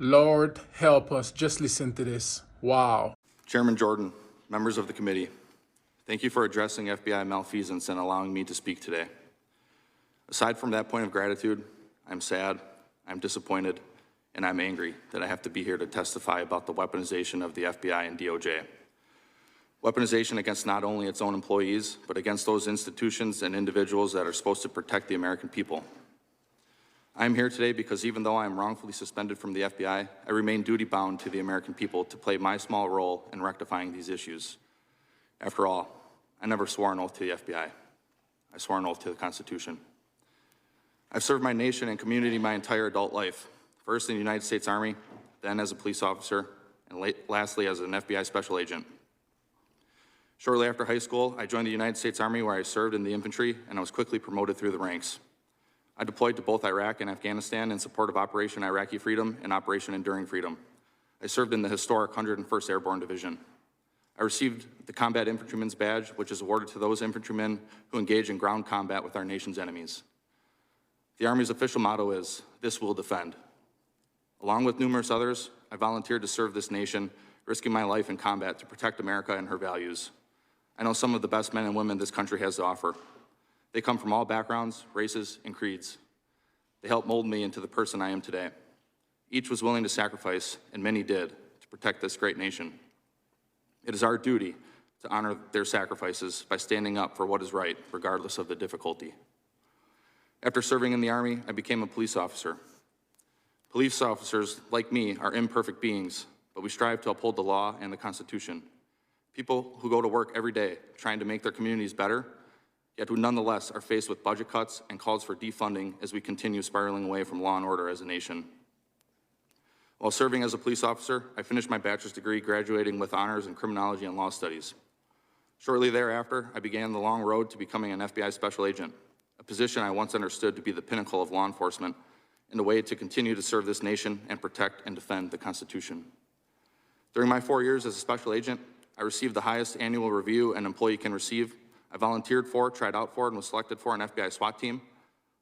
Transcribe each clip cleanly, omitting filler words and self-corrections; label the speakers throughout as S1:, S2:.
S1: Lord, help us. Just listen to this. Wow.
S2: Chairman Jordan, members of the committee, thank you for addressing FBI malfeasance and allowing me to speak today. Aside from that point of gratitude, I'm sad, I'm disappointed, and I'm angry that I have to be here to testify about the weaponization of the FBI and DOJ. Weaponization against not only its own employees, but against those institutions and individuals that are supposed to protect the American people. I'm here today because even though I am wrongfully suspended from the FBI, I remain duty-bound to the American people to play my small role in rectifying these issues. After all, I never swore an oath to the FBI. I swore an oath to the Constitution. I've served my nation and community my entire adult life, first in the United States Army, then as a police officer, and lastly as an FBI special agent. Shortly after high school, I joined the United States Army where I served in the infantry and I was quickly promoted through the ranks. I deployed to both Iraq and Afghanistan in support of Operation Iraqi Freedom and Operation Enduring Freedom. I served in the historic 101st Airborne Division. I received the Combat Infantryman's Badge, which is awarded to those infantrymen who engage in ground combat with our nation's enemies. The Army's official motto is, "This will defend." Along with numerous others, I volunteered to serve this nation, risking my life in combat to protect America and her values. I know some of the best men and women this country has to offer. They come from all backgrounds, races, and creeds. They helped mold me into the person I am today. Each was willing to sacrifice, and many did, to protect this great nation. It is our duty to honor their sacrifices by standing up for what is right, regardless of the difficulty. After serving in the Army, I became a police officer. Police officers, like me, are imperfect beings, but we strive to uphold the law and the Constitution. People who go to work every day trying to make their communities better, yet who nonetheless are faced with budget cuts and calls for defunding as we continue spiraling away from law and order as a nation. While serving as a police officer, I finished my bachelor's degree, graduating with honors in criminology and law studies. Shortly thereafter, I began the long road to becoming an FBI special agent, a position I once understood to be the pinnacle of law enforcement and a way to continue to serve this nation and protect and defend the Constitution. During my 4 years as a special agent, I received the highest annual review an employee can receive. I volunteered for, tried out for, and was selected for an FBI SWAT team.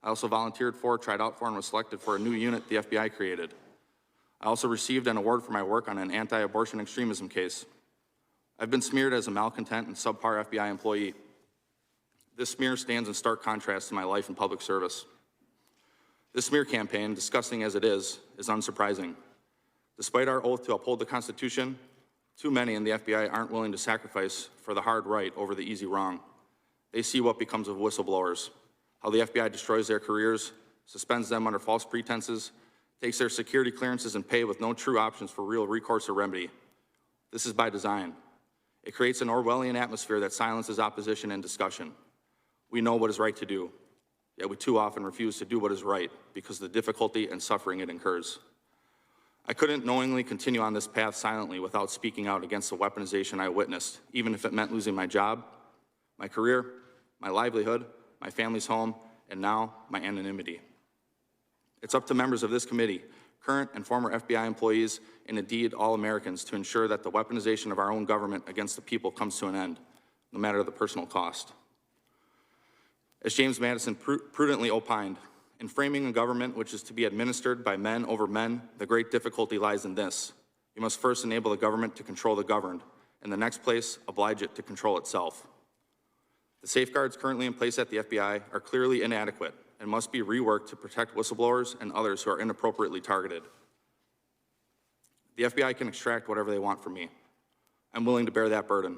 S2: I also volunteered for, tried out for, and was selected for a new unit the FBI created. I also received an award for my work on an anti-abortion extremism case. I've been smeared as a malcontent and subpar FBI employee. This smear stands in stark contrast to my life in public service. This smear campaign, disgusting as it is unsurprising. Despite our oath to uphold the Constitution, too many in the FBI aren't willing to sacrifice for the hard right over the easy wrong. They see what becomes of whistleblowers, how the FBI destroys their careers, suspends them under false pretenses, takes their security clearances and pay with no true options for real recourse or remedy. This is by design. It creates an Orwellian atmosphere that silences opposition and discussion. We know what is right to do, yet we too often refuse to do what is right because of the difficulty and suffering it incurs. I couldn't knowingly continue on this path silently without speaking out against the weaponization I witnessed, even if it meant losing my job, my career, my livelihood, my family's home, and now my anonymity. It's up to members of this committee, current and former FBI employees, and indeed all Americans to ensure that the weaponization of our own government against the people comes to an end, no matter the personal cost. As James Madison prudently opined, in framing a government which is to be administered by men over men, the great difficulty lies in this. You must first enable the government to control the governed, in the next place, oblige it to control itself. The safeguards currently in place at the FBI are clearly inadequate and must be reworked to protect whistleblowers and others who are inappropriately targeted. The FBI can extract whatever they want from me. I'm willing to bear that burden.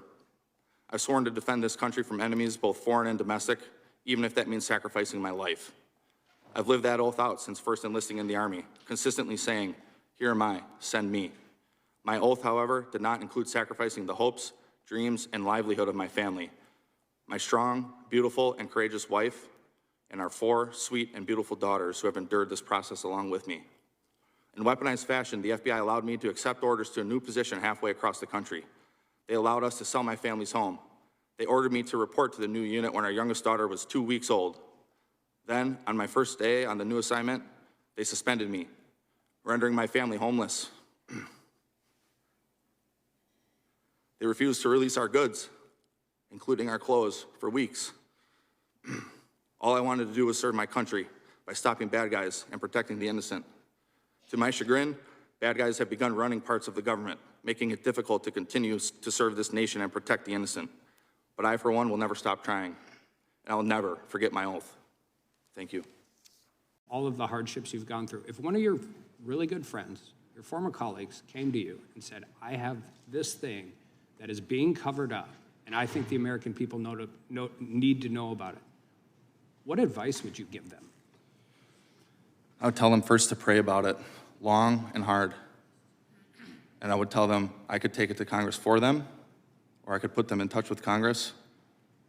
S2: I've sworn to defend this country from enemies, both foreign and domestic, even if that means sacrificing my life. I've lived that oath out since first enlisting in the Army, consistently saying, "Here am I, send me." My oath, however, did not include sacrificing the hopes, dreams, and livelihood of my family, my strong, beautiful, and courageous wife, and our 4 sweet and beautiful daughters who have endured this process along with me. In weaponized fashion, the FBI allowed me to accept orders to a new position halfway across the country. They allowed us to sell my family's home. They ordered me to report to the new unit when our youngest daughter was 2 weeks old. Then, on my first day on the new assignment, they suspended me, rendering my family homeless. They refused to release our goods, including our clothes, for weeks. All I wanted to do was serve my country by stopping bad guys and protecting the innocent. To my chagrin, Bad guys have begun running parts of the government, making it difficult to continue to serve this nation and protect the innocent. But I, for one, will never stop trying, and I'll never forget my oath. Thank you.
S3: All of the hardships you've gone through. If one of your really good friends, your former colleagues, came to you and said, I have this thing that is being covered up, and I think the American people need to know about it, what advice would you give them?
S2: I would tell them first to pray about it, long and hard. And I would tell them I could take it to Congress for them, or I could put them in touch with Congress,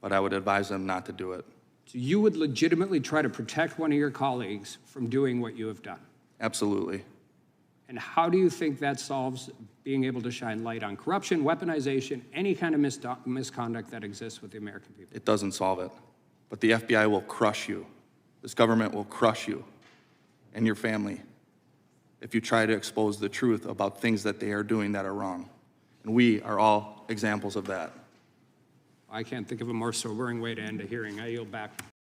S2: but I would advise them not to do it.
S3: So you would legitimately try to protect one of your colleagues from doing what you have done?
S2: Absolutely.
S3: And how do you think that solves being able to shine light on corruption, weaponization, any kind of misconduct that exists with the American people?
S2: It doesn't solve it. But the FBI will crush you. This government will crush you and your family if you try to expose the truth about things that they are doing that are wrong. And we are all examples of that.
S3: I can't think of a more sobering way to end a hearing. I yield back.